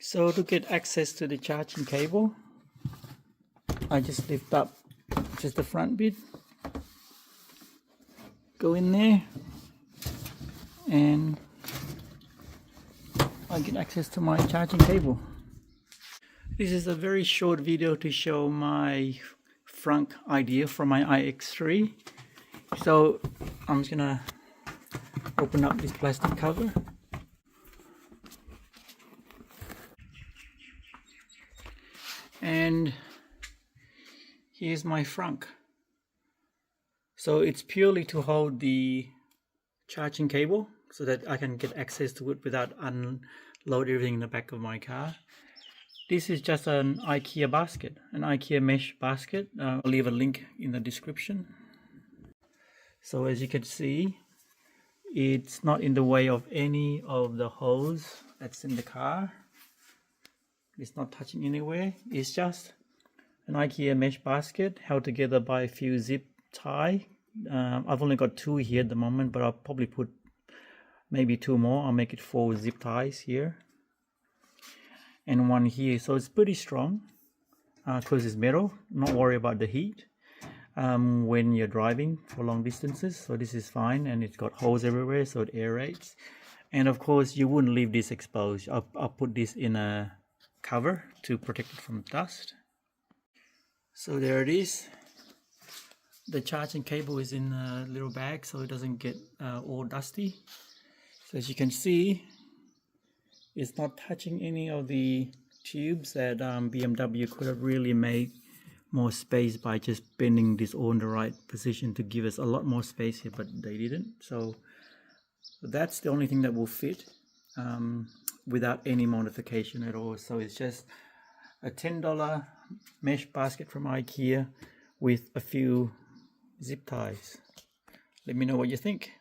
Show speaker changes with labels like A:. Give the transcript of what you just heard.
A: So to get access to the charging cable, I just lift up just the front bit, go in there, and I get access to my charging cable. This is a very short video to show my Frunk idea from my iX3. So I'm just gonna open up this plastic cover. And here's my Frunk. So it's purely to hold the charging cable so that I can get access to it without unload everything in the back of my car. This is just an IKEA basket, an IKEA mesh basket. I'll leave a link in the description. So as you can see, it's not in the way of any of the hose that's in the car. It's not touching anywhere. It's just an IKEA mesh basket held together by a few zip tie. I've only got 2 here at the moment, but I'll probably put maybe 2 more. I'll make it 4 zip ties here and 1 here. So it's pretty strong because it's metal. Not worry about the heat when you're driving for long distances. So this is fine, and it's got holes everywhere, so it aerates. And of course, you wouldn't leave this exposed. I'll put this in a cover to protect it from dust. So there it is. The charging cable is in a little bag so it doesn't get all dusty. So as you can see, it's not touching any of the tubes that BMW could have really made more space by just bending this all in the right position to give us a lot more space here, but they didn't. So that's the only thing that will fit without any modification at all. So it's just a $10 mesh basket from IKEA with a few zip ties. Let me know what you think.